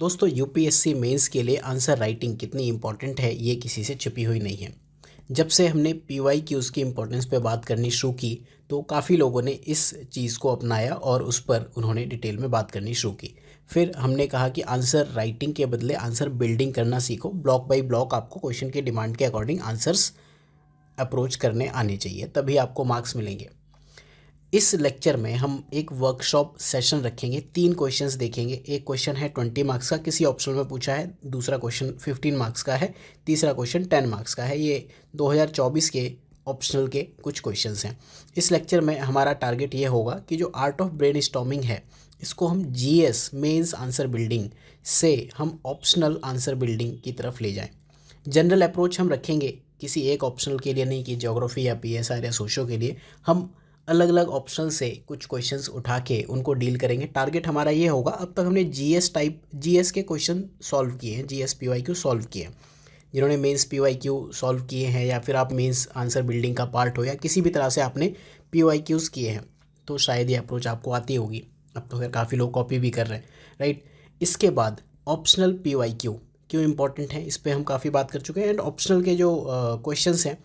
दोस्तों UPSC mains के लिए आंसर राइटिंग कितनी इम्पॉर्टेंट है ये किसी से छिपी हुई नहीं है। जब से हमने पीवाईक्यूज़ की इम्पोर्टेंस पे बात करनी शुरू की तो काफ़ी लोगों ने इस चीज़ को अपनाया और उस पर उन्होंने डिटेल में बात करनी शुरू की। फिर हमने कहा कि आंसर राइटिंग के बदले आंसर बिल्डिंग करना सीखो। ब्लॉक बाय ब्लॉक आपको क्वेश्चन के डिमांड के अकॉर्डिंग आंसर्स अप्रोच करने आने चाहिए, तभी आपको मार्क्स मिलेंगे। इस लेक्चर में हम एक वर्कशॉप सेशन रखेंगे, 3 क्वेश्चंस देखेंगे। एक क्वेश्चन है 20 मार्क्स का, किसी ऑप्शनल में पूछा है। दूसरा क्वेश्चन 15 मार्क्स का है। तीसरा क्वेश्चन 10 मार्क्स का है। ये 2024 के ऑप्शनल के कुछ क्वेश्चंस हैं। इस लेक्चर में हमारा टारगेट ये होगा कि जो आर्ट ऑफ ब्रेन स्टॉर्मिंग है इसको हम जीएस मेंस आंसर बिल्डिंग से हम ऑप्शनल आंसर बिल्डिंग की तरफ ले जाएं। जनरल अप्रोच हम रखेंगे, किसी एक ऑप्शनल के लिए नहीं कि ज्योग्राफी या पीएसआर या सोशो के लिए। हम अलग अलग ऑप्शन से कुछ क्वेश्चंस उठा के उनको डील करेंगे। टारगेट हमारा ये होगा, अब तक हमने जीएस के क्वेश्चन सॉल्व किए हैं, जीएस पीवाईक्यू सॉल्व किए हैं। जिन्होंने मेंस पीवाईक्यू सॉल्व किए हैं या फिर आप मेंस आंसर बिल्डिंग का पार्ट हो या किसी भी तरह से आपने पीवाईक्यूज़ किए हैं तो शायद ये अप्रोच आपको आती होगी। अब तो खैर काफ़ी लोग कॉपी भी कर रहे हैं, राइट। इसके बाद ऑप्शनल पीवाईक्यू क्यों इंपॉर्टेंट है इस पर हम काफ़ी बात कर चुके हैं। एंड ऑप्शनल के जो क्वेश्चंस हैं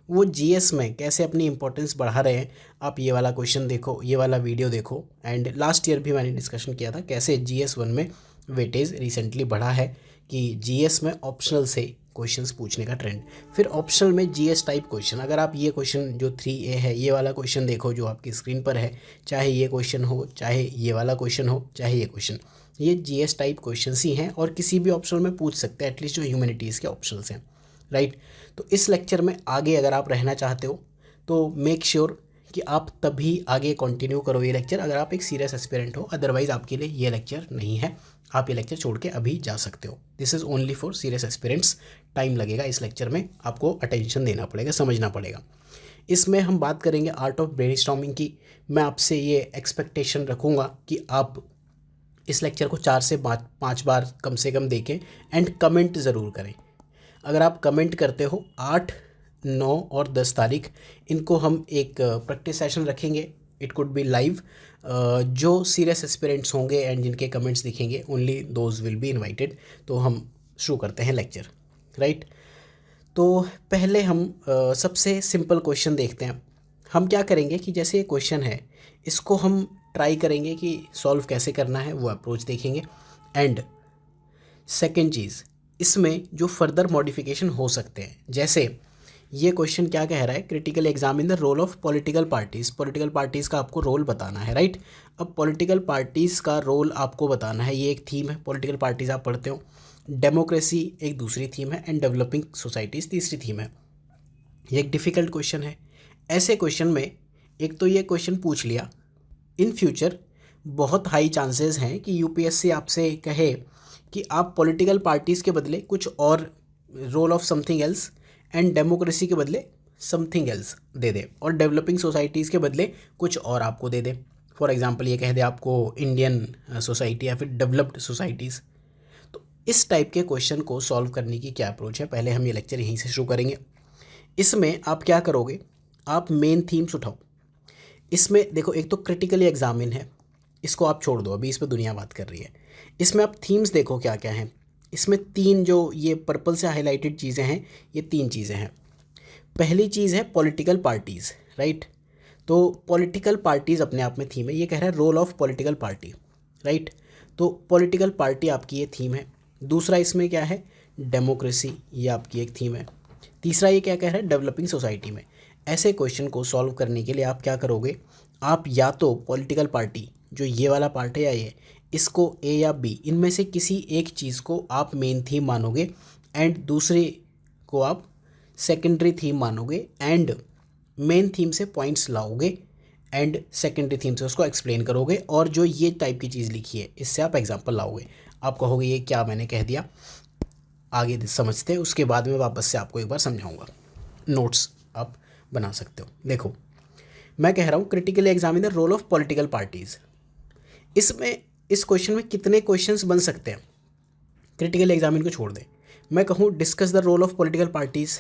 वो जीएस में कैसे अपनी इंपॉर्टेंस बढ़ा रहे हैं, आप ये वाला क्वेश्चन देखो, ये वाला वीडियो देखो। एंड लास्ट ईयर भी मैंने डिस्कशन किया था कैसे जीएस 1 में वेटेज रिसेंटली बढ़ा है, कि जीएस में ऑप्शनल से क्वेश्चंस पूछने का ट्रेंड। फिर ऑप्शनल में जीएस टाइप क्वेश्चन, अगर आप ये क्वेश्चन जो 3A है ये वाला क्वेश्चन देखो जो आपकी स्क्रीन पर है, चाहे ये क्वेश्चन हो, चाहे ये वाला क्वेश्चन हो, चाहे ये क्वेश्चन, ये जीएस टाइप क्वेश्चन ही हैं और किसी भी ऑप्शनल में पूछ सकते हैं, एटलीस्ट जो ह्यूमैनिटीज़ के ऑप्शनल्स हैं, राइट। तो इस लेक्चर में आगे अगर आप रहना चाहते हो तो मेक श्योर कि आप तभी आगे कंटिन्यू करो ये लेक्चर, अगर आप एक सीरियस एस्पिरेंट हो। अदरवाइज़ आपके लिए ये लेक्चर नहीं है, आप ये लेक्चर छोड़ के अभी जा सकते हो। This is only for serious aspirants. Time लगेगा इस लेक्चर में, आपको अटेंशन देना पड़ेगा, समझना पड़ेगा। इसमें हम बात करेंगे आर्ट ऑफ ब्रेनस्टॉर्मिंग की। मैं आपसे ये एक्सपेक्टेशन रखूँगा कि आप इस लेक्चर को 4 से 5 बार कम से कम देखें एंड कमेंट ज़रूर करें। अगर आप कमेंट करते हो 8, 9 और 10 तारीख इनको हम एक प्रैक्टिस सेशन रखेंगे। It could be live. जो सीरियस एस्पिरेंट्स होंगे एंड जिनके कमेंट्स दिखेंगे only those will be invited. तो हम शुरू करते हैं लेक्चर, राइट। तो पहले हम सबसे सिंपल क्वेश्चन देखते हैं। हम क्या करेंगे कि जैसे ये क्वेश्चन है इसको हम ट्राई करेंगे कि सॉल्व कैसे करना है, वो अप्रोच देखेंगे। एंड सेकेंड चीज़, इसमें जो फर्दर मॉडिफिकेशन हो सकते हैं, जैसे ये क्वेश्चन क्या कह रहा है, critical examine the role of political parties. Political parties का आपको रोल बताना है, राइट। अब पॉलिटिकल पार्टीज़ का रोल आपको बताना है, ये एक थीम है। पॉलिटिकल पार्टीज़ आप पढ़ते हो, डेमोक्रेसी एक दूसरी थीम है एंड डेवलपिंग सोसाइटीज़ तीसरी थीम है। ये एक डिफ़िकल्ट क्वेश्चन है। ऐसे क्वेश्चन में एक तो ये क्वेश्चन पूछ लिया, इन फ्यूचर बहुत हाई चांसेस हैं कि यूपीएससी आपसे कहे कि आप पॉलिटिकल पार्टीज़ के बदले कुछ और, role of something else, and democracy के बदले समथिंग एल्स दे दे, और डेवलपिंग सोसाइटीज़ के बदले कुछ और आपको दे दे। फॉर एग्जांपल ये कह दे आपको इंडियन सोसाइटी या फिर डेवलप्ड सोसाइटीज़। तो इस टाइप के क्वेश्चन को सॉल्व करने की क्या अप्रोच है, पहले हम ये लेक्चर यहीं से शुरू करेंगे। इसमें आप क्या करोगे, आप मेन थीम्स उठाओ। इसमें देखो, एक तो क्रिटिकली एग्जामिन है, इसको आप छोड़ दो, अभी इस पर दुनिया बात कर रही है। इसमें आप थीम्स देखो क्या क्या हैं। इसमें 3 जो ये पर्पल से हाईलाइटेड चीज़ें हैं, ये 3 चीज़ें हैं। पहली चीज़ है पॉलिटिकल पार्टीज़, राइट। तो पॉलिटिकल पार्टीज़ अपने आप में थीम है। ये कह रहा है role of political party, right. तो पॉलिटिकल पार्टी आपकी ये थीम है। दूसरा इसमें क्या है, डेमोक्रेसी, ये आपकी एक थीम है। तीसरा ये क्या कह रहा है, डेवलपिंग सोसाइटी में। ऐसे क्वेश्चन को सॉल्व करने के लिए आप क्या करोगे, आप या तो पॉलिटिकल पार्टी जो ये वाला पार्ट है या ये, इसको ए या बी इनमें से किसी एक चीज़ को आप मेन थीम मानोगे एंड दूसरे को आप सेकेंडरी थीम मानोगे एंड मेन थीम से पॉइंट्स लाओगे एंड सेकेंडरी थीम से उसको एक्सप्लेन करोगे, और जो ये टाइप की चीज़ लिखी है इससे आप एग्जांपल लाओगे। आप कहोगे ये क्या मैंने कह दिया, आगे समझते हैं, उसके बाद में वापस से आपको एक बार समझाऊंगा। नोट्स आप बना सकते हो। देखो मैं कह रहा हूँ critically examine the role of political parties. इसमें इस क्वेश्चन में कितने क्वेश्चंस बन सकते हैं, क्रिटिकल एग्जामिन को छोड़ दें। मैं कहूँ discuss the role of political parties,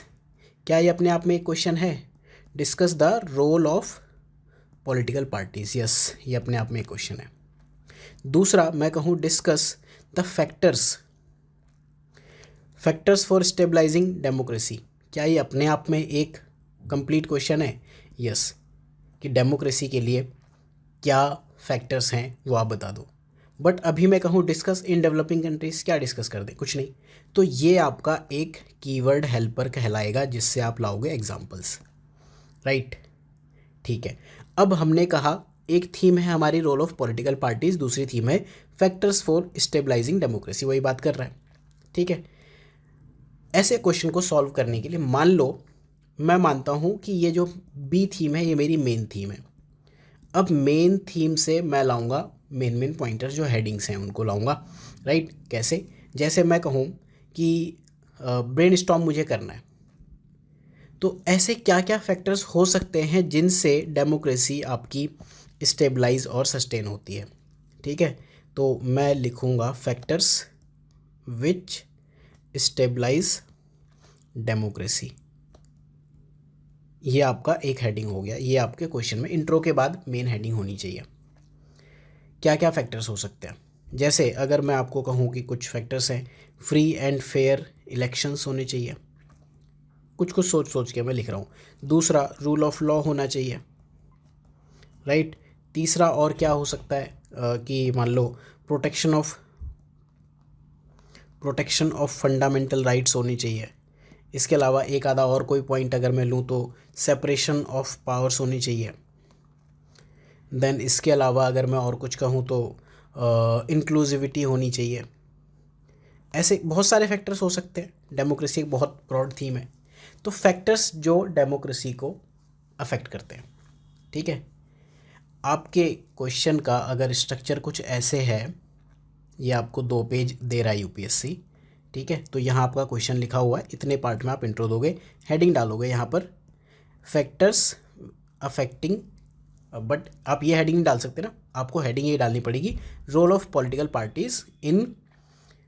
क्या ये अपने आप में एक क्वेश्चन है, discuss the role of political parties, yes ये अपने आप में एक क्वेश्चन है। दूसरा मैं कहूँ discuss the factors for stabilising democracy, क्या ये अपने आप में एक कंप्लीट क्वेश्चन है? यस, कि डेमोक्रेसी के लिए क्या फैक्टर्स हैं वो आप बता दो। बट अभी मैं कहूँ डिस्कस इन डेवलपिंग कंट्रीज़, क्या डिस्कस कर दें? कुछ नहीं। तो ये आपका एक कीवर्ड हेल्पर कहलाएगा जिससे आप लाओगे एग्जांपल्स, राइट? ठीक है। अब हमने कहा एक थीम है हमारी रोल ऑफ पॉलिटिकल पार्टीज, दूसरी थीम है फैक्टर्स फॉर स्टेबलाइजिंग डेमोक्रेसी, वही बात कर रहा है। ठीक है। ऐसे क्वेश्चन को सॉल्व करने के लिए मान लो मैं मानता हूँ कि ये जो बी थीम है ये मेरी मेन थीम है। अब मेन थीम से मैं लाऊंगा मेन पॉइंटर जो हेडिंग्स हैं उनको लाऊंगा, राइट? कैसे? जैसे मैं कहूँ कि ब्रेनस्टॉर्म मुझे करना है, तो ऐसे क्या क्या फैक्टर्स हो सकते हैं जिनसे डेमोक्रेसी आपकी स्टेबलाइज और सस्टेन होती है। ठीक है, तो मैं लिखूँगा फैक्टर्स विच स्टेबलाइज डेमोक्रेसी। ये आपका एक हेडिंग हो गया। ये आपके क्वेश्चन में इंट्रो के बाद मेन हेडिंग होनी चाहिए। क्या क्या फैक्टर्स हो सकते हैं? जैसे अगर मैं आपको कहूँ कि कुछ फैक्टर्स हैं, फ्री एंड फेयर इलेक्शंस होने चाहिए, कुछ सोच सोच के मैं लिख रहा हूँ। दूसरा, रूल ऑफ लॉ होना चाहिए, राइट? तीसरा और क्या हो सकता है कि मान लो प्रोटेक्शन ऑफ फंडामेंटल राइट्स होनी चाहिए। इसके अलावा एक आधा और कोई पॉइंट अगर मैं लूँ तो सेपरेशन ऑफ पावर्स होनी चाहिए। देन इसके अलावा अगर मैं और कुछ कहूँ तो इंक्लूसिविटी होनी चाहिए। ऐसे बहुत सारे फैक्टर्स हो सकते हैं। डेमोक्रेसी एक बहुत ब्रॉड थीम है। तो फैक्टर्स जो डेमोक्रेसी को अफेक्ट करते हैं, ठीक है। आपके क्वेश्चन का अगर स्ट्रक्चर कुछ ऐसे है, ये आपको 2 पेज दे रहा है यूपीएससी, ठीक है। तो यहाँ आपका क्वेश्चन लिखा हुआ है, इतने पार्ट में आप इंट्रो दोगे, हेडिंग डालोगे यहाँ पर फैक्टर्स अफेक्टिंग, बट आप ये हेडिंग नहीं डाल सकते ना, आपको हेडिंग ये डालनी पड़ेगी role of political parties in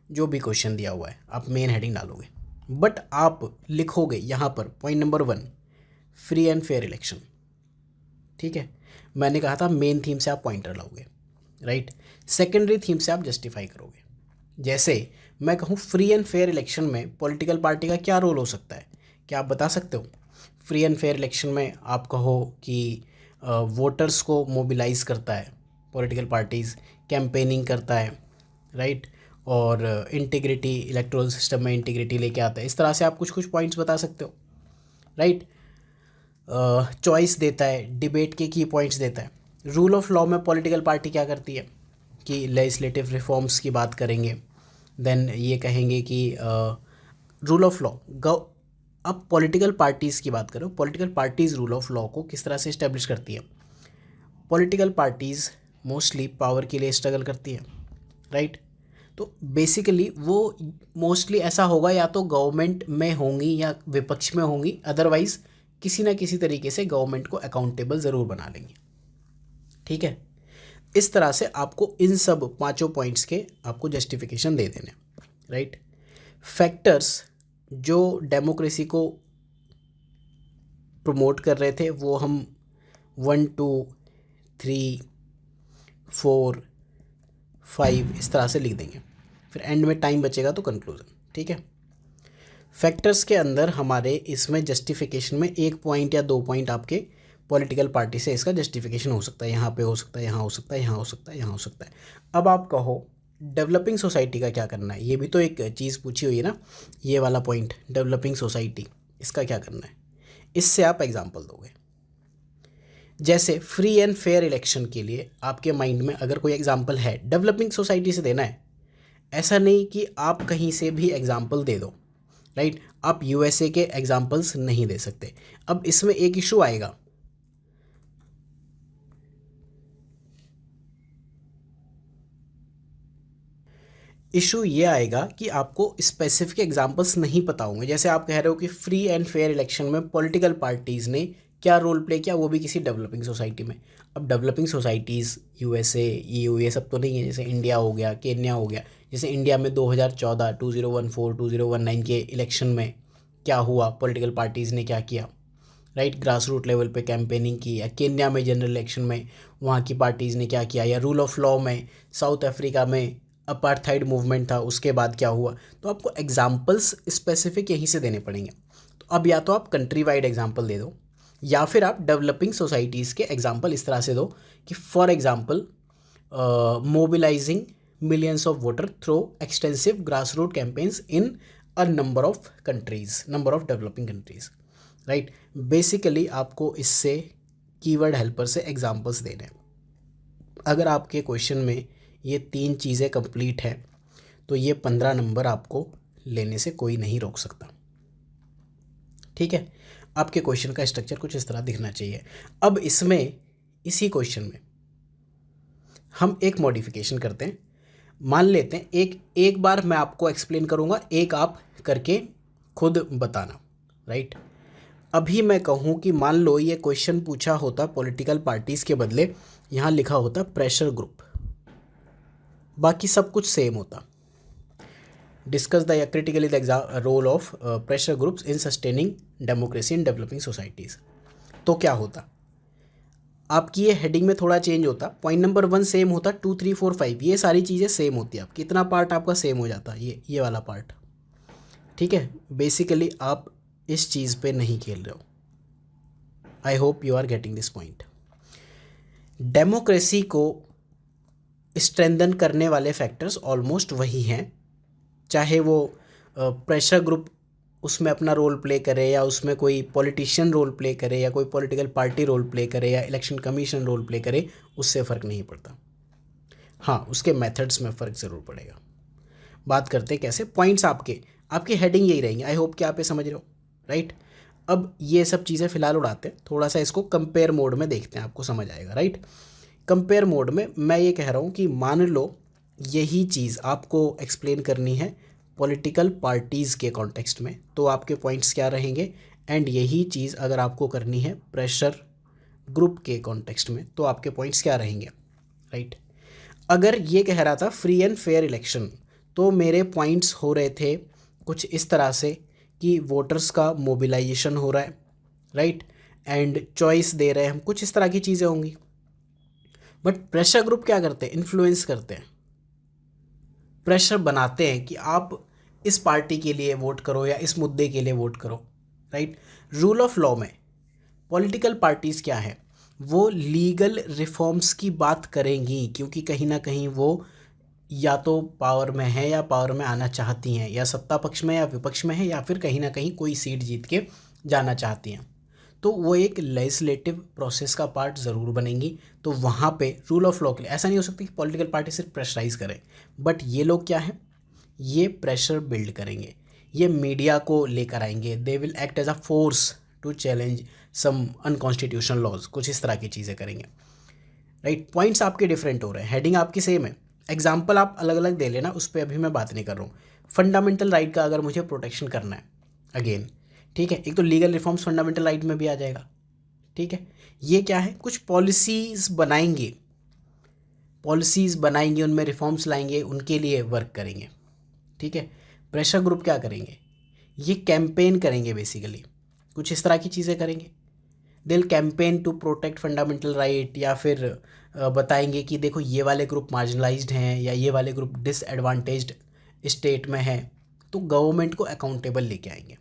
जो भी क्वेश्चन दिया हुआ है, आप मेन हेडिंग डालोगे। बट आप लिखोगे यहाँ पर point number 1 free and fair election, ठीक है। मैंने कहा था मेन थीम से आप पॉइंटर लाओगे, राइट। सेकेंडरी थीम से आप जस्टिफाई करोगे। जैसे मैं कहूँ फ्री एंड फेयर इलेक्शन में पॉलिटिकल पार्टी का क्या रोल हो सकता है, क्या आप बता सकते हो? फ्री एंड फेयर इलेक्शन में आप कहो कि वोटर्स को मोबिलाइज करता है, पॉलिटिकल पार्टीज़ कैंपेनिंग करता है, राइट, और इंटीग्रिटी, इलेक्टोरल सिस्टम में इंटीग्रिटी लेके आता है। इस तरह से आप कुछ पॉइंट्स बता सकते हो, राइट। चॉइस देता है, डिबेट के की पॉइंट्स देता है। रूल ऑफ लॉ में पॉलिटिकल पार्टी क्या करती है कि लेजिस्लेटिव रिफॉर्म्स की बात करेंगे। देन ये कहेंगे कि रूल ऑफ लॉ, अब पॉलिटिकल पार्टीज़ की बात करो, political parties rule of law को किस तरह से इस्टेब्लिश करती है? पॉलिटिकल पार्टीज़ मोस्टली पावर के लिए स्ट्रगल करती है, राइट। तो बेसिकली वो मोस्टली ऐसा होगा, या तो गवर्नमेंट में होंगी या विपक्ष में होंगी, अदरवाइज़ किसी ना किसी तरीके से गवर्नमेंट को अकाउंटेबल ज़रूर बना लेंगे, ठीक है। इस तरह से आपको इन सब 5 पॉइंट्स के आपको जस्टिफिकेशन दे देने, राइट। फैक्टर्स जो डेमोक्रेसी को प्रमोट कर रहे थे वो हम 1 2 3 4 5 इस तरह से लिख देंगे, फिर एंड में टाइम बचेगा तो कंक्लूजन, ठीक है। फैक्टर्स के अंदर हमारे इसमें जस्टिफिकेशन में 1 पॉइंट या 2 पॉइंट आपके पॉलिटिकल पार्टी से इसका जस्टिफिकेशन हो सकता है, यहाँ पे हो सकता है, यहाँ हो सकता है, यहाँ हो सकता है, यहाँ हो सकता है। अब आप कहो डेवलपिंग सोसाइटी का क्या करना है? ये भी तो एक चीज़ पूछी हुई है ना, ये वाला पॉइंट डेवलपिंग सोसाइटी, इसका क्या करना है? इससे आप एग्जाम्पल दोगे। जैसे फ्री एंड फेयर इलेक्शन के लिए आपके माइंड में अगर कोई एग्जाम्पल है, डेवलपिंग सोसाइटी से देना है, ऐसा नहीं कि आप कहीं से भी एग्जाम्पल दे दो, राइट। आप यूएसए के एग्जाम्पल्स नहीं दे सकते। अब इसमें एक इशू आएगा, इशू ये आएगा कि आपको स्पेसिफिक एग्जांपल्स नहीं पता होंगे। जैसे आप कह रहे हो कि फ्री एंड फेयर इलेक्शन में पॉलिटिकल पार्टीज़ ने क्या रोल प्ले किया, वो भी किसी डेवलपिंग सोसाइटी में। अब डेवलपिंग सोसाइटीज़ यूएसए, ईयू, ये सब तो नहीं है। जैसे इंडिया हो गया, केन्या हो गया। जैसे इंडिया में 2014, 2014, 2019 के इलेक्शन में क्या हुआ, पॉलिटिकल पार्टीज़ ने क्या किया, राइट, ग्रास रूट लेवल पे कैंपेनिंग की। या केन्या में जनरल इलेक्शन में वहाँ की पार्टीज़ ने क्या किया, या रूल ऑफ लॉ में साउथ अफ्रीका में अपार्थाइड मूवमेंट था, उसके बाद क्या हुआ, तो आपको एग्जाम्पल्स स्पेसिफिक यहीं से देने पड़ेंगे। तो अब या तो आप कंट्री वाइड एग्जाम्पल दे दो या फिर आप डेवलपिंग सोसाइटीज़ के एग्जाम्पल इस तरह से दो कि for example mobilising millions of voter through extensive grass root campaigns in a number of countries, number of developing countries, right. Basically आपको इससे कीवर्ड हेल्पर से एग्जाम्पल्स देने हैं। अगर आपके क्वेश्चन में ये 3 चीज़ें कंप्लीट हैं तो ये 15 नंबर आपको लेने से कोई नहीं रोक सकता, ठीक है। आपके क्वेश्चन का स्ट्रक्चर कुछ इस तरह दिखना चाहिए। अब इसमें इसी क्वेश्चन में हम एक मॉडिफिकेशन करते हैं। मान लेते हैं एक बार मैं आपको एक्सप्लेन करूँगा, एक आप करके खुद बताना, राइट। अभी मैं कहूँ कि मान लो ये क्वेश्चन पूछा होता पॉलिटिकल पार्टीज़ के बदले यहाँ लिखा होता प्रेशर ग्रुप, बाकी सब कुछ सेम होता। Discuss the critically the role of pressure groups in sustaining democracy in developing societies. तो क्या होता, आपकी ये हेडिंग में थोड़ा चेंज होता, पॉइंट नंबर 1 सेम होता, 2 3 4 5 ये सारी चीज़ें सेम होती है, आपकी इतना पार्ट आपका सेम हो जाता, ये वाला पार्ट, ठीक है। बेसिकली आप इस चीज़ पे नहीं खेल रहे हो। I hope you are getting this point. Democracy को स्ट्रेंथन करने वाले फैक्टर्स ऑलमोस्ट वही हैं, चाहे वो प्रेशर ग्रुप उसमें अपना रोल प्ले करे या उसमें कोई पॉलिटिशियन रोल प्ले करे या कोई पॉलिटिकल पार्टी रोल प्ले करे या इलेक्शन कमीशन रोल प्ले करे, उससे फ़र्क नहीं पड़ता। हाँ, उसके मेथड्स में फ़र्क ज़रूर पड़ेगा। बात करते हैं कैसे। पॉइंट्स आपकी हेडिंग यही रहेंगे। आई होप कि आप ये समझ रहे हो, राइट। अब ये सब चीज़ें फ़िलहाल उड़ाते हैं, थोड़ा सा इसको कंपेयर मोड में देखते हैं, आपको समझ आएगा, राइट। कंपेयर मोड में मैं ये कह रहा हूँ कि मान लो यही चीज़ आपको एक्सप्लेन करनी है पॉलिटिकल पार्टीज़ के कॉन्टेक्स्ट में, तो आपके पॉइंट्स क्या रहेंगे। एंड यही चीज़ अगर आपको करनी है प्रेशर ग्रुप के कॉन्टेक्स्ट में, तो आपके पॉइंट्स क्या रहेंगे, राइट। अगर ये कह रहा था फ्री एंड फेयर इलेक्शन, तो मेरे पॉइंट्स हो रहे थे कुछ इस तरह से कि वोटर्स का मोबिलाइजेशन हो रहा है, राइट, एंड चॉइस दे रहे हैं हम, कुछ इस तरह की चीज़ें होंगी। बट प्रेशर ग्रुप क्या करते हैं, इन्फ्लुएंस करते हैं, प्रेशर बनाते हैं कि आप इस पार्टी के लिए वोट करो या इस मुद्दे के लिए वोट करो, राइट। रूल ऑफ लॉ में पॉलिटिकल पार्टीज़ क्या है, वो लीगल रिफॉर्म्स की बात करेंगी, क्योंकि कहीं ना कहीं वो या तो पावर में है या पावर में आना चाहती हैं, या सत्ता पक्ष में या विपक्ष में है, या फिर कहीं ना कहीं कोई सीट जीत के जाना चाहती हैं, तो वो एक लेजिस्लेटिव प्रोसेस का पार्ट ज़रूर बनेंगी। तो वहाँ पे रूल ऑफ लॉ के लिए ऐसा नहीं हो सकता कि पॉलिटिकल पार्टी सिर्फ प्रेशराइज करें, बट ये लोग क्या है, ये प्रेशर बिल्ड करेंगे, ये मीडिया को लेकर आएंगे, they will act as a force to challenge some unconstitutional laws, कुछ इस तरह की चीज़ें करेंगे, राइट। पॉइंट्स आपके डिफरेंट हो रहे हैं, हेडिंग आपकी सेम है, एग्जाम्पल आप अलग अलग दे लेना, उस पर अभी मैं बात नहीं कर रहा हूँ। फंडामेंटल राइट का अगर मुझे प्रोटेक्शन करना है अगेन, ठीक है, एक तो लीगल रिफॉर्म्स फंडामेंटल राइट में भी आ जाएगा, ठीक है। ये क्या है, कुछ पॉलिसीज़ बनाएंगे, उनमें रिफॉर्म्स लाएंगे, उनके लिए वर्क करेंगे, ठीक है। प्रेशर ग्रुप क्या करेंगे, ये कैंपेन करेंगे, बेसिकली कुछ इस तरह की चीज़ें करेंगे। दिल campaign to protect fundamental right, या फिर बताएंगे कि देखो ये वाले ग्रुप मार्जिनलाइज्ड हैं या ये वाले ग्रुप डिसएडवांटेज्ड स्टेट में है, तो गवर्नमेंट को अकाउंटेबल लेके आएंगे।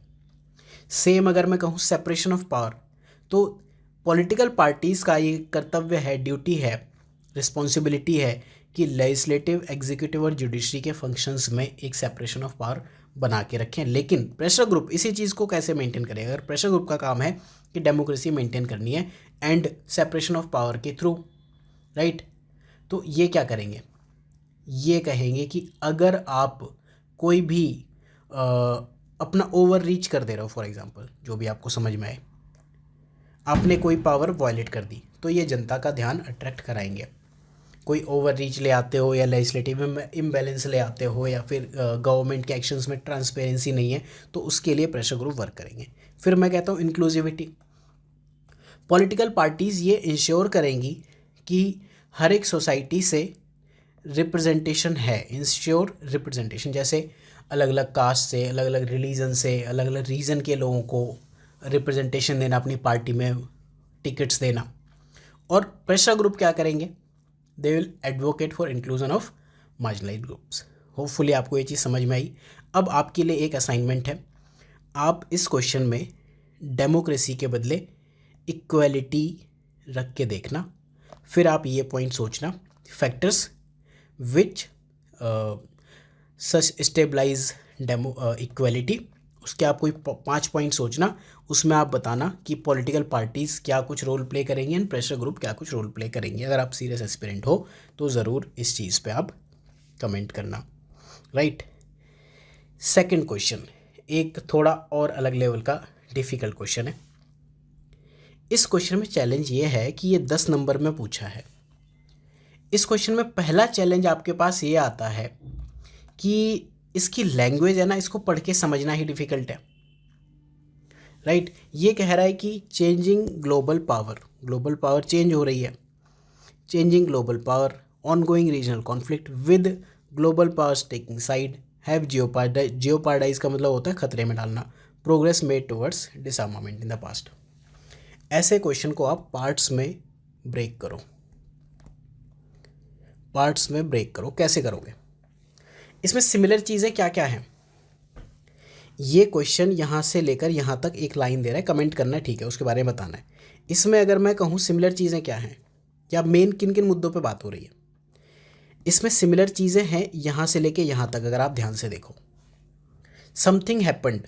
सेम अगर मैं कहूँ सेपरेशन ऑफ पावर, तो पॉलिटिकल पार्टीज़ का ये कर्तव्य है, ड्यूटी है, रिस्पॉन्सिबिलिटी है कि लेजिस्लेटिव, एग्जीक्यूटिव और जुडिशरी के फंक्शंस में एक सेपरेशन ऑफ पावर बना के रखें। लेकिन प्रेशर ग्रुप इसी चीज़ को कैसे मेंटेन करेगा, अगर प्रेशर ग्रुप का काम है कि डेमोक्रेसी मेंटेन करनी है एंड सेपरेशन ऑफ पावर के थ्रू, राइट, तो ये क्या करेंगे, ये कहेंगे कि अगर आप कोई भी अपना ओवर रीच कर दे रहे हो, फॉर एग्जांपल जो भी आपको समझ में आए, आपने कोई पावर वायलेट कर दी, तो ये जनता का ध्यान अट्रैक्ट कराएंगे। कोई ओवर रीच ले आते हो या लेजिस्लेटिव में इम्बैलेंस ले आते हो या फिर गवर्नमेंट के एक्शंस में ट्रांसपेरेंसी नहीं है, तो उसके लिए प्रेशर ग्रुप वर्क करेंगे। फिर मैं कहता हूँ इंक्लूसिविटी, पॉलिटिकल पार्टीज़ ये इंश्योर करेंगी कि हर एक सोसाइटी से रिप्रेजेंटेशन है, इंश्योर रिप्रेजेंटेशन, जैसे अलग अलग कास्ट से, अलग अलग रिलीजन से, अलग अलग रीजन के लोगों को रिप्रेजेंटेशन देना, अपनी पार्टी में टिकट्स देना। और प्रेशर ग्रुप क्या करेंगे, they will advocate for inclusion of marginalised groups. Hopefully आपको ये चीज़ समझ में आई। अब आपके लिए एक असाइनमेंट है, आप इस क्वेश्चन में डेमोक्रेसी के बदले इक्वलिटी रख के देखना, फिर आप ये पॉइंट सोचना, factors which such stabilise equality. उसके आप कोई 5 पॉइंट सोचना, उसमें आप बताना कि पॉलिटिकल पार्टीज़ क्या कुछ रोल प्ले करेंगी एंड प्रेशर ग्रुप क्या कुछ रोल प्ले करेंगे। अगर आप सीरियस एस्पिरेंट हो तो ज़रूर इस चीज़ पे आप कमेंट करना, राइट। सेकंड क्वेश्चन एक थोड़ा और अलग लेवल का डिफ़िकल्ट क्वेश्चन है। इस क्वेश्चन में चैलेंज ये है कि ये 10 नंबर में पूछा है। इस क्वेश्चन में पहला चैलेंज आपके पास ये आता है कि इसकी लैंग्वेज है ना, इसको पढ़ के समझना ही डिफ़िकल्ट है, राइट। ये कह रहा है कि चेंजिंग ग्लोबल पावर चेंज हो रही है, changing global power, ongoing regional conflict with global powers taking side, have jeopardise का मतलब होता है खतरे में डालना, progress made towards डिसआर्मामेंट in the past. ऐसे क्वेश्चन को आप पार्ट्स में ब्रेक करो। कैसे करोगे? इसमें सिमिलर चीज़ें क्या क्या हैं? ये क्वेश्चन यहाँ से लेकर यहाँ तक एक लाइन दे रहा है, कमेंट करना है, ठीक है, उसके बारे में बताना है। इसमें अगर मैं कहूँ सिमिलर चीज़ें क्या हैं या मेन किन किन मुद्दों पे बात हो रही है, इसमें सिमिलर चीज़ें हैं यहाँ से लेके यहाँ तक। अगर आप ध्यान से देखो, something happened,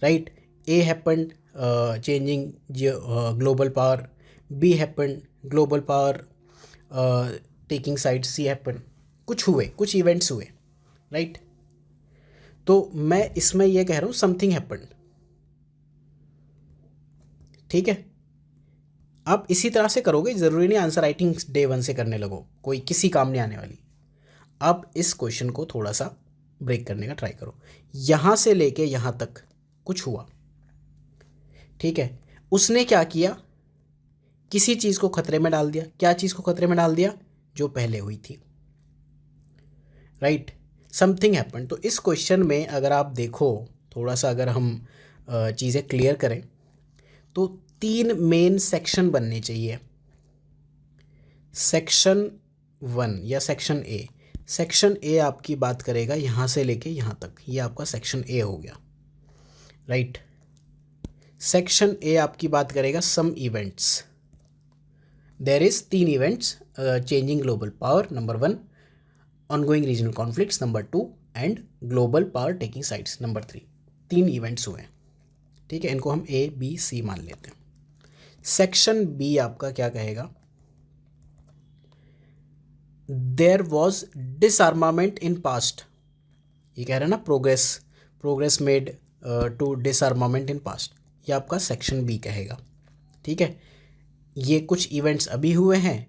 right, A happened changing global power, B happened global power taking side, C happened, कुछ इवेंट्स हुए, राइट। तो मैं इसमें यह कह रहा हूँ समथिंग हैपेंड, ठीक है। आप इसी तरह से करोगे, ज़रूरी नहीं आंसर राइटिंग डे 1 से करने लगो, कोई किसी काम नहीं आने वाली। आप इस क्वेश्चन को थोड़ा सा ब्रेक करने का ट्राई करो। यहाँ से लेके यहाँ तक कुछ हुआ, ठीक है, उसने क्या किया, किसी चीज़ को खतरे में डाल दिया। क्या चीज़ को खतरे में डाल दिया? जो पहले हुई थी, राइट। Something happen. तो इस क्वेश्चन में अगर आप देखो थोड़ा सा, अगर हम चीज़ें क्लियर करें तो 3 मेन सेक्शन बनने चाहिए। सेक्शन 1 या सेक्शन ए। सेक्शन ए आपकी बात करेगा यहाँ से लेके यहाँ तक, ये आपका सेक्शन ए हो गया, राइट। सेक्शन ए आपकी बात करेगा some events. There is 3 events, changing global power number 1, ongoing regional conflicts number 2 and global power taking sides number 3। 3 events हुए, ठीक है, इनको हम ए बी सी मान लेते हैं। सेक्शन बी आपका क्या कहेगा? There was disarmament in past. ये कह रहा है ना, progress made to disarmament in past, ये आपका सेक्शन बी कहेगा, ठीक है। ये कुछ इवेंट्स अभी हुए हैं,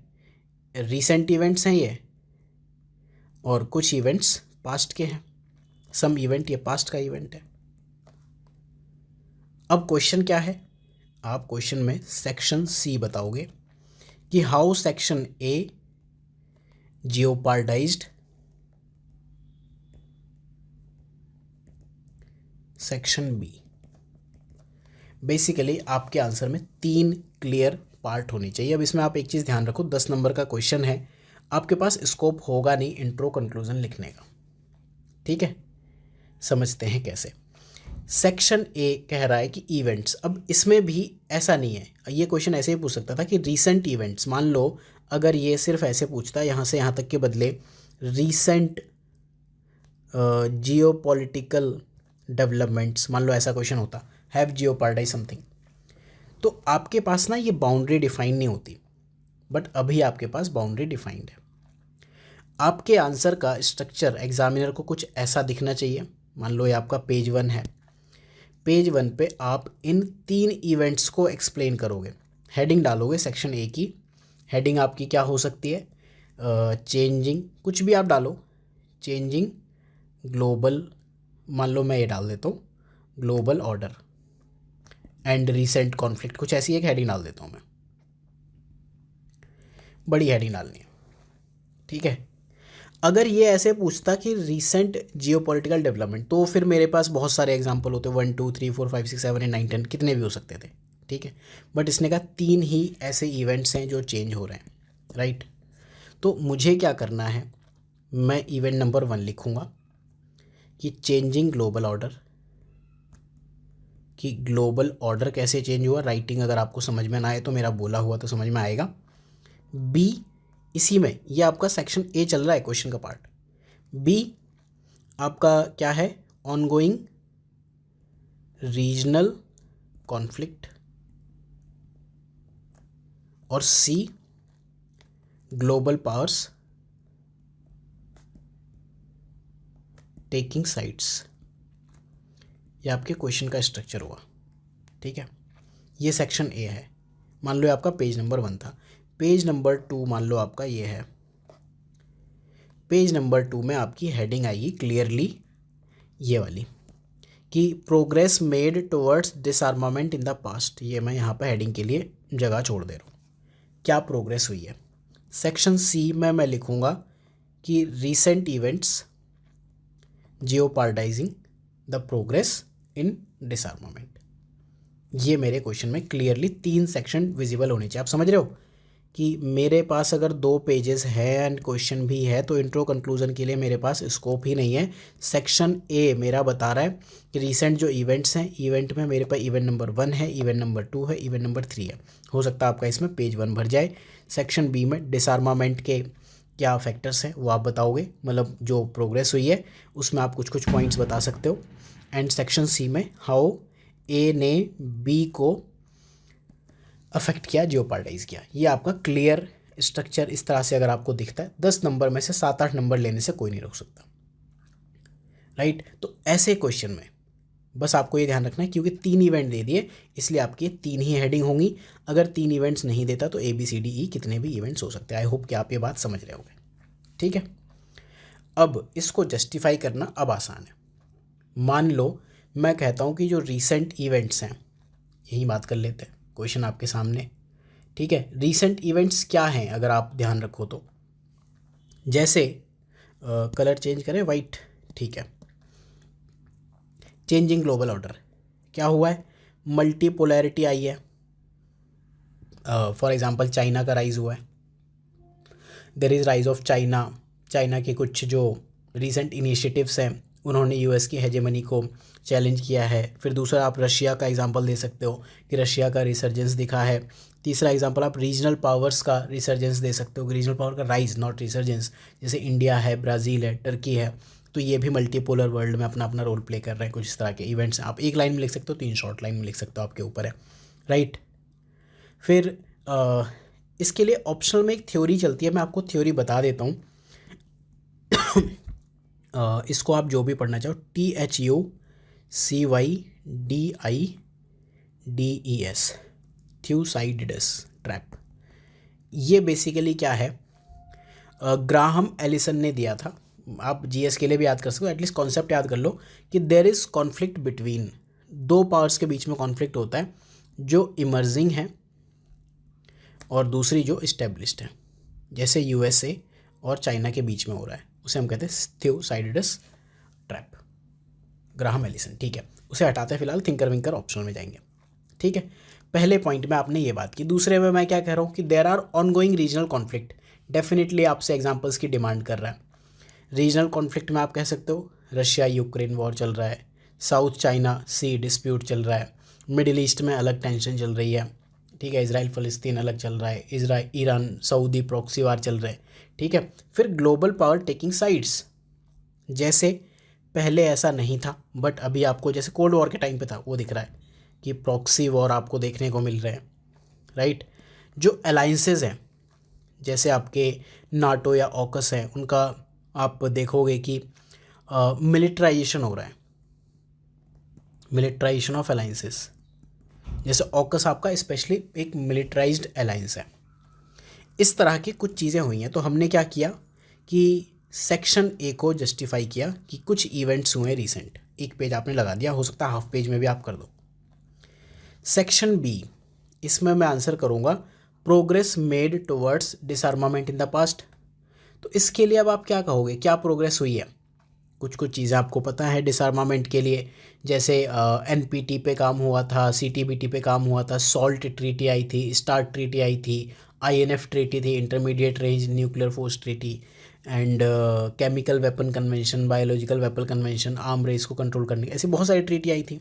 रीसेंट इवेंट्स हैं ये, और कुछ इवेंट्स पास्ट के हैं। सम इवेंट, ये पास्ट का इवेंट है। अब क्वेश्चन क्या है? आप क्वेश्चन में सेक्शन सी बताओगे कि how section A jeopardised, section B. Basically आपके आंसर में 3 क्लियर पार्ट होने चाहिए। अब इसमें आप एक चीज़ ध्यान रखो, 10 नंबर का क्वेश्चन है, आपके पास स्कोप होगा नहीं इंट्रो कंक्लूजन लिखने का, ठीक है। समझते हैं कैसे। सेक्शन ए कह रहा है कि इवेंट्स। अब इसमें भी ऐसा नहीं है, ये क्वेश्चन ऐसे ही पूछ सकता था कि रीसेंट इवेंट्स। मान लो अगर ये सिर्फ ऐसे पूछता यहाँ से यहाँ तक के बदले रीसेंट जियोपॉलिटिकल डेवलपमेंट्स, मान लो ऐसा क्वेश्चन होता, हैव जियोपार्डाइज समथिंग, तो आपके पास ना ये बाउंड्री डिफाइन नहीं होती। बट अभी आपके पास बाउंड्री डिफाइंड है। आपके आंसर का स्ट्रक्चर एग्जामिनर को कुछ ऐसा दिखना चाहिए। मान लो ये आपका पेज 1 है, पेज 1 पे आप इन 3 इवेंट्स को एक्सप्लेन करोगे। हेडिंग डालोगे सेक्शन ए की, हेडिंग आपकी क्या हो सकती है? चेंजिंग, कुछ भी आप डालो, चेंजिंग ग्लोबल, मान लो मैं ये डाल देता हूँ global order and recent conflict, कुछ ऐसी एक हेडिंग डाल देता हूँ मैं। बड़ी हेडिंग डालनी है, ठीक है। अगर ये ऐसे पूछता कि रीसेंट जियोपॉलिटिकल डेवलपमेंट, तो फिर मेरे पास बहुत सारे एग्जांपल होते, 1 2 3 4 5 6 7 8 9 10, कितने भी हो सकते थे, ठीक है। बट इसने कहा 3 ही ऐसे इवेंट्स हैं जो चेंज हो रहे हैं, राइट। तो मुझे क्या करना है, मैं इवेंट नंबर 1 लिखूँगा कि चेंजिंग ग्लोबल ऑर्डर, कि ग्लोबल ऑर्डर कैसे चेंज हुआ। राइटिंग अगर आपको समझ में ना आए तो मेरा बोला हुआ तो समझ में आएगा। बी, इसी में ये आपका सेक्शन ए चल रहा है क्वेश्चन का पार्ट। बी आपका क्या है, ऑनगोइंग रीजनल कॉन्फ्लिक्ट, और C global powers taking sides. ये आपके क्वेश्चन का स्ट्रक्चर हुआ, ठीक है। ये सेक्शन ए है। मान लो आपका पेज नंबर 1 था। पेज नंबर 2 मान लो आपका ये है। पेज नंबर 2 में आपकी हेडिंग आएगी क्लियरली ये वाली कि progress made towards डिसआर्मामेंट in the past. ये मैं यहाँ पर हेडिंग के लिए जगह छोड़ दे रहा हूँ, क्या प्रोग्रेस हुई है। सेक्शन सी में मैं लिखूँगा कि recent events jeopardising the progress in disarmament. ये मेरे क्वेश्चन में क्लियरली 3 सेक्शन विजिबल होने चाहिए। आप समझ रहे हो कि मेरे पास अगर 2 पेजेस है एंड क्वेश्चन भी है तो इंट्रो कंक्लूजन के लिए मेरे पास स्कोप ही नहीं है। सेक्शन ए मेरा बता रहा है कि रीसेंट जो इवेंट्स हैं, इवेंट में मेरे पास इवेंट नंबर 1 है, इवेंट नंबर 2 है, इवेंट नंबर 3 है। हो सकता है आपका इसमें पेज 1 भर जाए। सेक्शन बी में डिसआर्मामेंट के क्या फैक्टर्स हैं वो आप बताओगे, मतलब जो प्रोग्रेस हुई है उसमें आप कुछ कुछ पॉइंट्स बता सकते हो। एंड सेक्शन सी में हाउ ए ने बी को अफेक्ट किया, जियोपार्टाइज किया। ये आपका क्लियर स्ट्रक्चर इस तरह से अगर आपको दिखता है 10 नंबर में से 7-8 नंबर लेने से कोई नहीं रोक सकता, राइट। तो ऐसे क्वेश्चन में बस आपको ये ध्यान रखना है क्योंकि 3 इवेंट दे दिए इसलिए आपकी 3 ही हेडिंग होंगी। अगर 3 इवेंट्स नहीं देता तो ABCDE कितने भी इवेंट्स हो सकते हैं। आई होप कि आप ये बात समझ रहे होंगे, ठीक है। अब इसको जस्टिफाई करना अब आसान है। मान लो मैं कहता हूँ कि जो रीसेंट इवेंट्स हैं, यही बात कर लेते हैं, क्वेश्चन आपके सामने, ठीक है। रीसेंट इवेंट्स क्या हैं अगर आप ध्यान रखो तो, जैसे कलर चेंज करें, वाइट, ठीक है। चेंजिंग ग्लोबल ऑर्डर क्या हुआ है, मल्टीपोलैरिटी आई है। फॉर एग्जांपल चाइना का राइज हुआ है, there is rise of China. China के कुछ जो रीसेंट इनिशिएटिव्स हैं उन्होंने US की हेजेमनी को चैलेंज किया है। फिर दूसरा आप रशिया का एग्जांपल दे सकते हो कि रशिया का रिसर्जेंस दिखा है। तीसरा एग्जांपल आप रीजनल पावर्स का रिसर्जेंस दे सकते हो, रीजनल पावर का राइज नॉट रिसर्जेंस, जैसे इंडिया है, ब्राज़ील है, टर्की है। तो ये भी मल्टीपोलर वर्ल्ड में अपना अपना रोल प्ले कर रहे हैं। कुछ इस तरह के इवेंट्स आप एक लाइन में लिख सकते हो, 3 शॉर्ट लाइन में लिख सकते हो, आपके ऊपर है, राइट। फिर इसके लिए ऑप्शनल में एक थ्योरी चलती है, मैं आपको थ्योरी बता देता हूँ। इसको आप जो भी पढ़ना चाहो, THUCYDIDES, थ्यूसाइडिडस ट्रैप। ये बेसिकली क्या है, ग्राहम एलिसन ने दिया था। आप GS के लिए भी याद कर सकते हो, एटलीस्ट कॉन्सेप्ट याद कर लो कि there is conflict between, 2 powers के बीच में कॉन्फ्लिक्ट होता है, जो इमर्जिंग है और दूसरी जो इस्टेब्लिश्ड है। जैसे USA और चाइना के बीच में हो रहा है, उसे हम कहते हैं थ्यूसाइडिडस ट्रैप, ग्राहम एलिसन, ठीक है। उसे हटाते हैं फिलहाल, थिंकर विंकर ऑप्शनल में जाएंगे, ठीक है। पहले पॉइंट में आपने ये बात की। दूसरे में मैं क्या कह रहा हूँ कि there are ongoing regional conflict. Definitely आपसे एग्जांपल्स की डिमांड कर रहा है। रीजनल कॉन्फ्लिक्ट में आप कह सकते हो रशिया यूक्रेन वॉर चल रहा है, साउथ चाइना सी डिस्प्यूट चल रहा है, मिडिल ईस्ट में अलग टेंशन चल रही है, ठीक है। इजराइल फ़लस्तीन अलग चल रहा है, ईरान सऊदी प्रॉक्सी वार चल रहे हैं, ठीक है। फिर ग्लोबल पावर टेकिंग साइड्स, जैसे पहले ऐसा नहीं था बट अभी आपको जैसे कोल्ड वॉर के टाइम पे था वो दिख रहा है कि प्रॉक्सी वॉर आपको देखने को मिल रहे हैं, राइट। जो अलाइंसेस हैं जैसे आपके नाटो या ऑकस हैं, उनका आप देखोगे कि मिलिट्राइजेशन हो रहा है, मिलिट्राइजेशन ऑफ अलाइंसेस। जैसे ऑकस आपका स्पेशली एक मिलिट्राइज्ड अलाइंस है। इस तरह की कुछ चीज़ें हुई हैं। तो हमने क्या किया कि सेक्शन ए को जस्टिफाई किया कि कुछ इवेंट्स हुए रिसेंट, एक पेज आपने लगा दिया, हो सकता है हाफ पेज में भी आप कर दो। सेक्शन बी, इसमें मैं आंसर करूँगा progress made towards डिसआर्मामेंट in the past. तो इसके लिए अब आप क्या कहोगे, क्या प्रोग्रेस हुई है। कुछ कुछ चीज़ें आपको पता है डिसआर्मामेंट के लिए, जैसे NPT पे काम हुआ था, CTBT पे काम हुआ था, सॉल्ट ट्रीटी आई थी, स्टार्ट ट्रीटी आई थी, INF ट्रीटी थी, intermediate range nuclear force treaty, and chemical weapon convention, biological weapon convention, arm race को कंट्रोल करने की, ऐसी बहुत सारी ट्रीटी आई थी,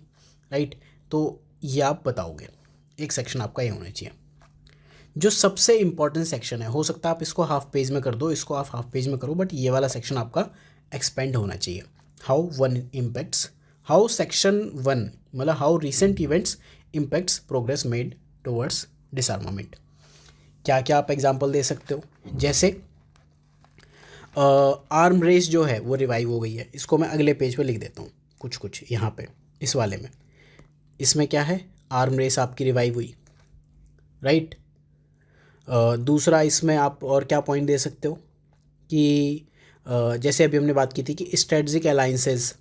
राइट। तो ये आप बताओगे, एक सेक्शन आपका ये होना चाहिए। जो सबसे इंपॉर्टेंट सेक्शन है, हो सकता है आप इसको हाफ पेज में कर दो, इसको आप हाफ पेज में करो, बट ये वाला सेक्शन आपका एक्सपेंड होना चाहिए। How one impacts, how section one मतलब how recent events impacts progress made towards disarmament. क्या क्या आप एग्जांपल दे सकते हो? जैसे आर्म रेस जो है वो रिवाइव हो गई है, इसको मैं अगले पेज पे लिख देता हूँ कुछ कुछ यहाँ पे इस वाले में। इसमें क्या है, आर्म रेस आपकी रिवाइव हुई, राइट। दूसरा इसमें आप और क्या पॉइंट दे सकते हो कि जैसे अभी हमने बात की थी कि स्ट्रेटजिक अलाइंसेस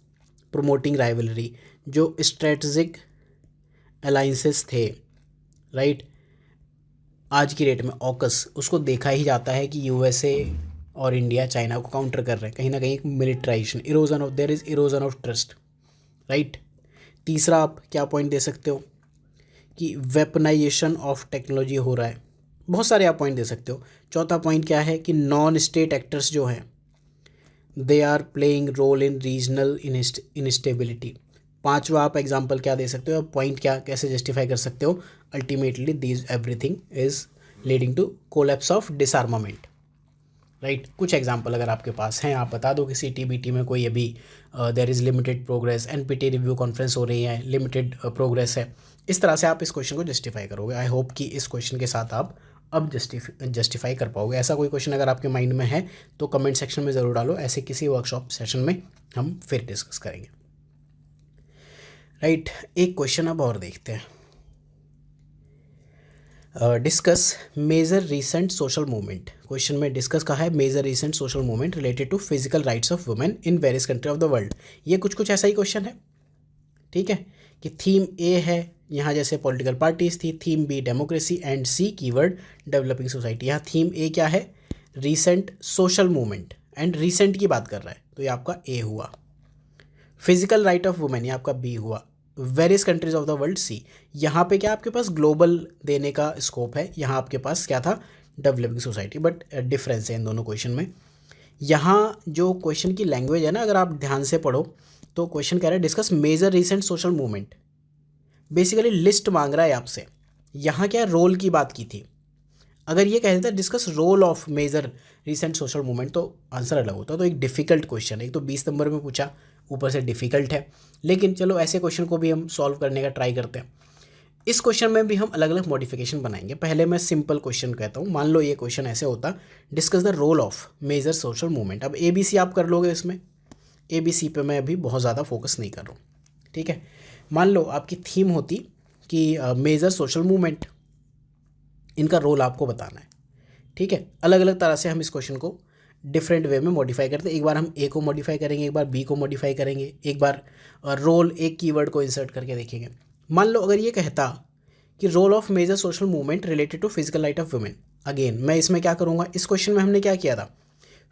प्रमोटिंग राइवलरी, जो स्ट्रेटजिक अलाइंसेस थे, राइट, आज की डेट में ऑकस, उसको देखा ही जाता है कि यूएसए और इंडिया चाइना को काउंटर कर रहे हैं, कहीं ना कहीं एक militarization, erosion of, there is erosion of trust, right. तीसरा आप क्या पॉइंट दे सकते हो कि वेपनाइजेशन ऑफ टेक्नोलॉजी हो रहा है, बहुत सारे आप पॉइंट दे सकते हो। चौथा पॉइंट क्या है कि नॉन स्टेट एक्टर्स जो हैं they are playing role in regional instability. पांचवा आप एग्जांपल क्या दे सकते हो, पॉइंट क्या कैसे जस्टिफाई कर सकते हो, ultimately this everything is leading to collapse of disarmament, right. कुछ एग्जांपल अगर आपके पास हैं आप बता दो कि CTBT में कोई अभी there is limited progress, NPT review conference हो रही है, लिमिटेड प्रोग्रेस है, इस तरह से आप इस क्वेश्चन को जस्टिफाई करोगे। आई होप कि इस क्वेश्चन के साथ आप अब जस्टिफाई कर पाओगे। ऐसा कोई क्वेश्चन अगर आपके माइंड में है तो कमेंट सेक्शन में ज़रूर डालो, ऐसे किसी वर्कशॉप सेशन में हम फिर डिस्कस करेंगे, राइट। एक क्वेश्चन अब और देखते हैं। Discuss major recent social movement, question में डिस्कस कहा है major recent social movement related to physical rights of women in various country of the world. ये कुछ ऐसा ही क्वेश्चन है, ठीक है, कि थीम ए है यहाँ जैसे पॉलिटिकल पार्टीज थी, theme B democracy and C keyword developing society. यहाँ थीम ए क्या है, recent social movement, and recent की बात कर रहा है तो ये आपका ए हुआ। फिजिकल राइट ऑफ वुमेन ये आपका बी हुआ। Various countries of the world see. यहाँ पे क्या आपके पास ग्लोबल देने का स्कोप है, यहाँ आपके पास क्या था, डेवलपिंग सोसाइटी, बट डिफरेंस है इन दोनों क्वेश्चन में। यहाँ जो क्वेश्चन की लैंग्वेज है ना, अगर आप ध्यान से पढ़ो तो क्वेश्चन कह रहा है discuss major recent social movement, basically list मांग रहा है आपसे। यहाँ क्या रोल की बात की थी, अगर ये कह देता discuss role of major recent social movement तो आंसर अलग होता। तो एक डिफ़िकल्ट क्वेश्चन है, एक तो 20 नंबर में पूछा, ऊपर से डिफ़िकल्ट है, लेकिन चलो ऐसे क्वेश्चन को भी हम सॉल्व करने का ट्राई करते हैं। इस क्वेश्चन में भी हम अलग अलग मॉडिफिकेशन बनाएंगे। पहले मैं सिंपल क्वेश्चन कहता हूँ, मान लो ये क्वेश्चन ऐसे होता, discuss the role of major social movement. अब ABC आप कर लोगे, इसमें ABC पे मैं अभी बहुत ज़्यादा फोकस नहीं कर रहा हूँ, ठीक है। मान लो आपकी थीम होती कि मेजर सोशल मूवमेंट, इनका रोल आपको बताना है, ठीक है। अलग अलग तरह से हम इस क्वेश्चन को डिफरेंट वे में मॉडिफाई करते हैं। एक बार हम ए को मॉडिफाई करेंगे, एक बार बी को मॉडिफाई करेंगे, एक बार रोल एक कीवर्ड को इंसर्ट करके देखेंगे। मान लो अगर ये कहता कि role of major social movement related to physical right of women, again मैं इसमें क्या करूँगा, इस क्वेश्चन में हमने क्या किया था,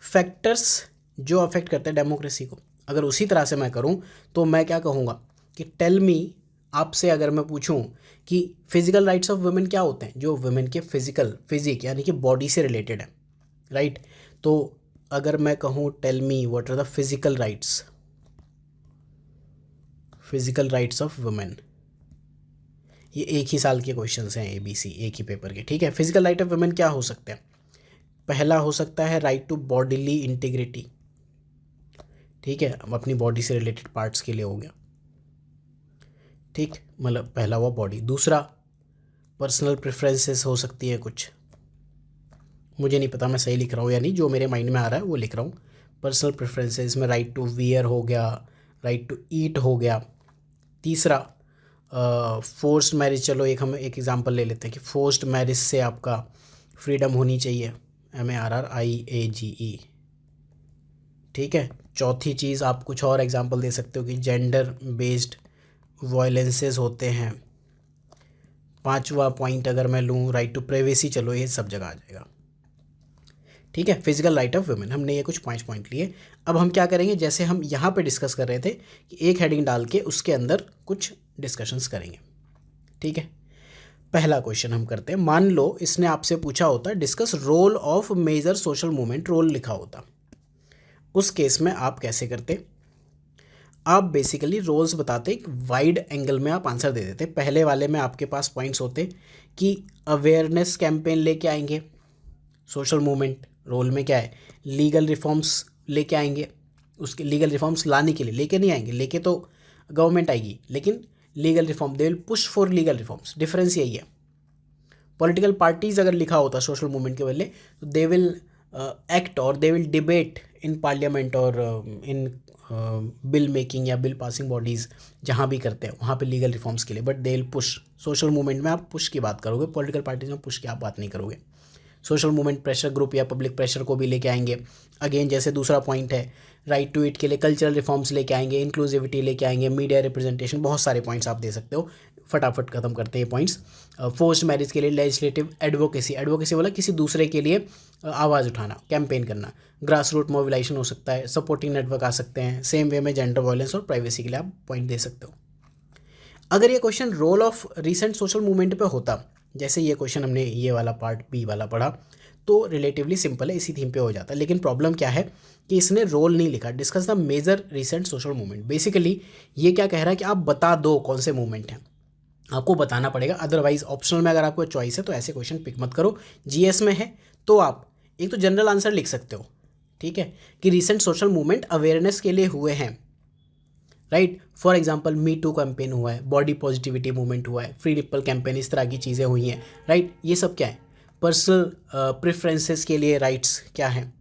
फैक्टर्स जो अफेक्ट करते हैं डेमोक्रेसी को, अगर उसी तरह से मैं करूँ तो मैं क्या कहूँगा कि टेल मी, आपसे अगर मैं पूछूं कि फिजिकल राइट्स ऑफ वुमेन क्या होते हैं, जो वुमेन के फिजिक यानी कि बॉडी से रिलेटेड है, राइट। तो अगर मैं कहूँ tell me what are the physical rights of women, ये एक ही साल के क्वेश्चंस हैं ABC, एक ही पेपर के, ठीक है। फिजिकल राइट ऑफ वुमेन क्या हो सकते हैं, पहला हो सकता है राइट टू बॉडीली इंटीग्रिटी, ठीक है, अपनी बॉडी से रिलेटेड पार्ट्स के लिए हो गया, ठीक, मतलब पहला हुआ बॉडी। दूसरा पर्सनल प्रेफरेंसेस हो सकती है कुछ, मुझे नहीं पता मैं सही लिख रहा हूँ या नहीं, जो मेरे माइंड में आ रहा है वो लिख रहा हूँ। पर्सनल प्रेफरेंसेस में राइट टू वियर हो गया, राइट टू ईट हो गया। तीसरा फोर्स्ड मैरिज, चलो एक हम एक एग्जांपल ले लेते हैं कि फोर्स्ड मैरिज से आपका फ्रीडम होनी चाहिए, MARRIAGE, ठीक है। चौथी चीज़ आप कुछ और एग्जांपल दे सकते हो कि जेंडर बेस्ड वायलेंसेस होते हैं। पांचवा पॉइंट अगर मैं लूँ राइट टू प्राइवेसी, चलो ये सब जगह आ जाएगा, ठीक है। फिजिकल राइट ऑफ वुमेन, हमने ये कुछ 5 पॉइंट लिए। अब हम क्या करेंगे, जैसे हम यहाँ पे डिस्कस कर रहे थे कि एक हेडिंग डाल के उसके अंदर कुछ डिस्कशंस करेंगे, ठीक है। पहला क्वेश्चन हम करते हैं, मान लो इसने आपसे पूछा होता discuss role of major social movement, role लिखा होता, उस केस में आप कैसे करते? आप बेसिकली रोल्स बताते, एक वाइड एंगल में आप आंसर दे देते। पहले वाले में आपके पास पॉइंट्स होते कि अवेयरनेस कैंपेन लेके आएंगे, सोशल मूवमेंट रोल में क्या है, लीगल रिफॉर्म्स लेके आएंगे। उसके लीगल रिफॉर्म्स लाने के लिए, लेके नहीं आएंगे, लेके तो गवर्नमेंट आएगी, लेकिन legal reform, they will push for legal reforms. Difference यही है। पॉलिटिकल पार्टीज अगर लिखा होता सोशल मूवमेंट के बदले, तो दे विल एक्ट और they will debate in parliament और इन बिल मेकिंग या बिल पासिंग बॉडीज़ जहाँ भी करते हैं वहाँ पे लीगल रिफॉर्म्स के लिए, but they will push. Social movement में आप पुश की बात करोगे, पॉलिटिकल पार्टीज में पुश की आप बात नहीं करोगे। सोशल मूवमेंट प्रेशर ग्रुप या पब्लिक प्रेशर को भी लेके आएंगे। अगेन जैसे दूसरा पॉइंट है, राइट टू इट के लिए कल्चरल रिफॉर्म्स लेके आएंगे, इंक्लूसिविटी लेके आएंगे, मीडिया रिप्रेजेंटेशन, बहुत सारे पॉइंट्स आप दे सकते हो। फटाफट खत्म करते हैं पॉइंट्स। फोर्स्ड मैरिज के लिए लेजिस्लेटिव एडवोकेसी, एडवोकेसी बोला किसी दूसरे के लिए आवाज़ उठाना, कैंपेन करना। ग्रास रूट मोबिलाइजेशन हो सकता है, सपोर्टिंग नेटवर्क आ सकते हैं। सेम वे में जेंडर वायलेंस और प्राइवेसी के लिए आप पॉइंट दे सकते हो। अगर ये question role of recent social movement पे होता, जैसे ये क्वेश्चन हमने ये वाला पार्ट बी वाला पढ़ा, तो रिलेटिवली सिंपल है, इसी थीम पे हो जाता है। लेकिन प्रॉब्लम क्या है कि इसने रोल नहीं लिखा, discuss the major recent social movement. Basically ये क्या कह रहा है कि आप बता दो कौन से मूवमेंट हैं, आपको बताना पड़ेगा। अदरवाइज ऑप्शनल में अगर आपको चॉइस है तो ऐसे क्वेश्चन पिक मत करो। जीएस में है तो आप एक तो जनरल आंसर लिख सकते हो, ठीक है, कि रिसेंट सोशल मूवमेंट अवेयरनेस के लिए हुए हैं, right. For example me too campaign हुआ है, बॉडी पॉजिटिविटी मूवमेंट हुआ है, फ्री निप्पल कैंपेन, इस तरह की चीज़ें हुई हैं, राइट। ये सब क्या है, पर्सनल प्रेफरेंसेस के लिए राइट्स क्या हैं।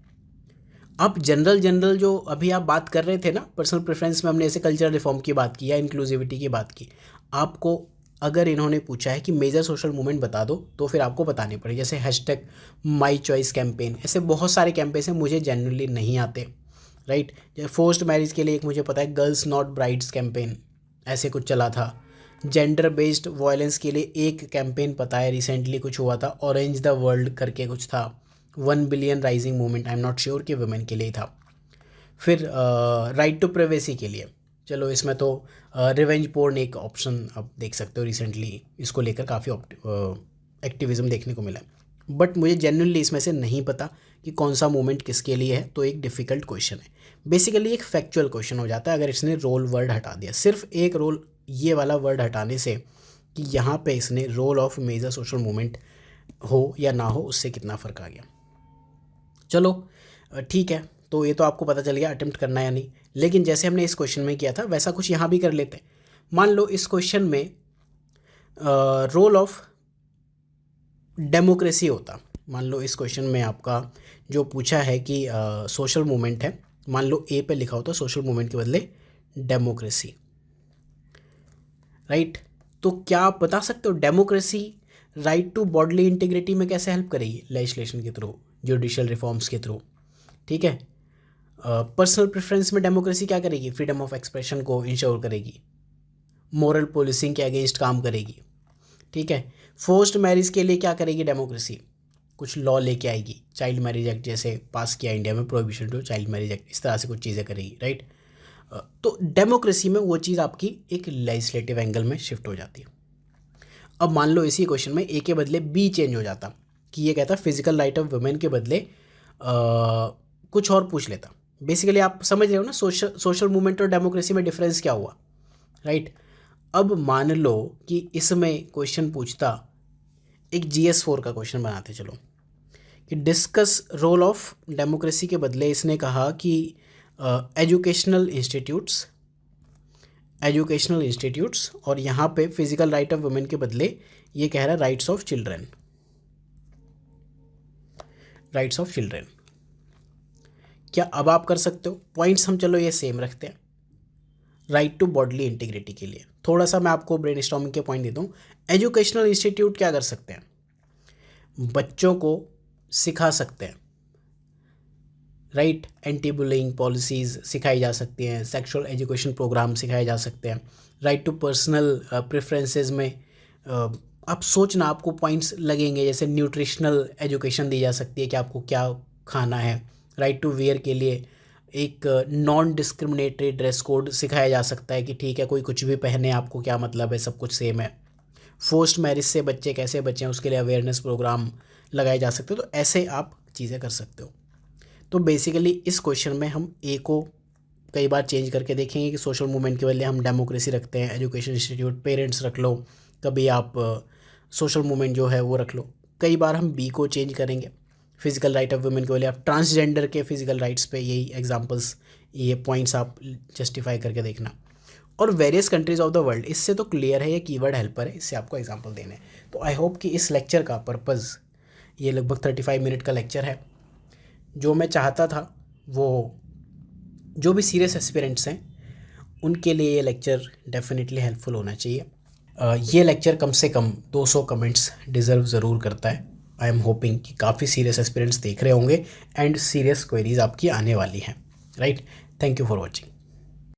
अब जनरल जो अभी आप बात कर रहे थे ना, पर्सनल प्रेफरेंस में हमने ऐसे कल्चरल रिफॉर्म की बात की या इंक्लूसिविटी की बात की। आपको अगर इन्होंने पूछा है कि मेजर सोशल मूवमेंट बता दो, तो फिर आपको बताने पड़े। जैसे हैशटैग माई चॉइस कैंपेन, ऐसे बहुत सारे कैंपेन हैं, मुझे जनरली नहीं आते, राइट। फोर्स्ड मैरिज के लिए एक मुझे पता है, गर्ल्स नॉट ब्राइड्स कैंपेन, ऐसे कुछ चला था। जेंडर बेस्ड वायलेंस के लिए एक कैंपेन पता है, रिसेंटली कुछ हुआ था, ऑरेंज द वर्ल्ड करके कुछ था। 1 billion rising movement, I am not sure कि वुमेन के लिए था। फिर राइट टू प्राइवेसी के लिए, चलो इसमें तो रिवेंज पोर्न एक ऑप्शन आप देख सकते हो, रिसेंटली इसको लेकर काफ़ी एक्टिविज्म देखने को मिला। बट मुझे जेन्युइनली इसमें से नहीं पता कि कौन सा मूवमेंट किसके लिए है, तो एक डिफ़िकल्ट क्वेश्चन है। बेसिकली एक फैक्चुअल क्वेश्चन हो जाता है अगर इसने रोल वर्ड हटा दिया, सिर्फ एक रोल ये वाला वर्ड हटाने से कि यहाँ पे इसने role of major social movement हो या ना हो, उससे कितना फ़र्क आ गया। चलो ठीक है, तो ये तो आपको पता चल गया अटेम्प्ट करना या नहीं। लेकिन जैसे हमने इस क्वेश्चन में किया था वैसा कुछ यहाँ भी कर लेते हैं। मान लो इस क्वेश्चन में रोल ऑफ डेमोक्रेसी होता। मान लो इस क्वेश्चन में आपका जो पूछा है कि सोशल मूवमेंट है, मान लो ए पे लिखा होता सोशल मूवमेंट के बदले डेमोक्रेसी, राइट। तो क्या आप बता सकते हो democracy right to bodily integrity में कैसे हेल्प करेगी? लेजिस्लेशन के थ्रू, जुडिशियल रिफॉर्म्स के थ्रू, ठीक है। पर्सनल प्रेफरेंस में डेमोक्रेसी क्या करेगी? फ्रीडम ऑफ एक्सप्रेशन को इंश्योर करेगी, मोरल पॉलिसिंग के अगेंस्ट काम करेगी, ठीक है। फोर्स्ड मैरिज के लिए क्या करेगी डेमोक्रेसी? कुछ लॉ लेके आएगी, चाइल्ड मैरिज एक्ट जैसे पास किया इंडिया में, prohibition to child marriage act, इस तरह से कुछ चीज़ें करेगी, राइट। तो डेमोक्रेसी में वो चीज़ आपकी एक लेजिस्लेटिव एंगल में शिफ्ट हो जाती है। अब मान लो इसी क्वेश्चन में ए के बदले बी चेंज हो जाता कि ये कहता फिजिकल राइट ऑफ वुमेन के बदले कुछ और पूछ लेता। बेसिकली आप समझ रहे हो ना सोशल मूवमेंट और डेमोक्रेसी में डिफरेंस क्या हुआ, राइट। अब मान लो कि इसमें क्वेश्चन पूछता, एक GS4 का क्वेश्चन बनाते चलो, कि डिस्कस रोल ऑफ डेमोक्रेसी के बदले इसने कहा कि एजुकेशनल इंस्टीट्यूट्स, और यहाँ पे फिजिकल राइट ऑफ वुमेन के बदले ये कह रहा है राइट्स ऑफ चिल्ड्रन। क्या अब आप कर सकते हो? पॉइंट्स हम चलो ये सेम रखते हैं। राइट टू बॉडली इंटीग्रिटी के लिए थोड़ा सा मैं आपको ब्रेनस्टॉर्मिंग के पॉइंट देता हूँ। एजुकेशनल इंस्टीट्यूट क्या कर सकते हैं? बच्चों को सिखा सकते हैं, राइट। एंटी बुलिंग पॉलिसीज़ सिखाई जा सकती हैं, सेक्सुअल एजुकेशन प्रोग्राम सिखाए जा सकते हैं। राइट टू पर्सनल प्रेफरेंसेस में आप सोचना, आपको पॉइंट्स लगेंगे, जैसे न्यूट्रिशनल एजुकेशन दी जा सकती है कि आपको क्या खाना है। राइट टू वेयर के लिए एक नॉन डिस्क्रिमिनेटरी ड्रेस कोड सिखाया जा सकता है कि ठीक है कोई कुछ भी पहने, आपको क्या मतलब है, सब कुछ सेम है। फोर्स्ड मैरिज से बच्चे कैसे बचें उसके लिए अवेयरनेस प्रोग्राम लगाए जा सकते हो। तो ऐसे आप चीज़ें कर सकते हो। तो बेसिकली इस क्वेश्चन में हम ए को कई बार चेंज करके देखेंगे कि सोशल मूवमेंट के बदले हम डेमोक्रेसी रखते हैं, एजुकेशन इंस्टीट्यूट, पेरेंट्स रख लो, कभी आप सोशल मूवमेंट जो है वो रख लो। कई बार हम बी को चेंज करेंगे, फिजिकल राइट ऑफ वुमेन के बदले आप ट्रांसजेंडर के फिजिकल राइट्स पे यही एग्जांपल्स, ये पॉइंट्स आप जस्टिफाई करके देखना। और various countries of the world, इससे तो क्लियर है ये कीवर्ड हेल्पर है, इससे आपको एग्जांपल देने। तो आई होप कि इस लेक्चर का पर्पज़, ये लगभग 35 मिनट का लेक्चर है, जो मैं चाहता था वो जो भी सीरियस एस्पिरेंट्स हैं उनके लिए ये लेक्चर डेफिनेटली हेल्पफुल होना चाहिए। ये लेक्चर कम से कम 200 कमेंट्स डिज़र्व ज़रूर करता है। आई एम होपिंग कि काफ़ी सीरियस एस्पिरेंट्स देख रहे होंगे एंड सीरियस क्वेरीज आपकी आने वाली हैं, right. Thank you for watching.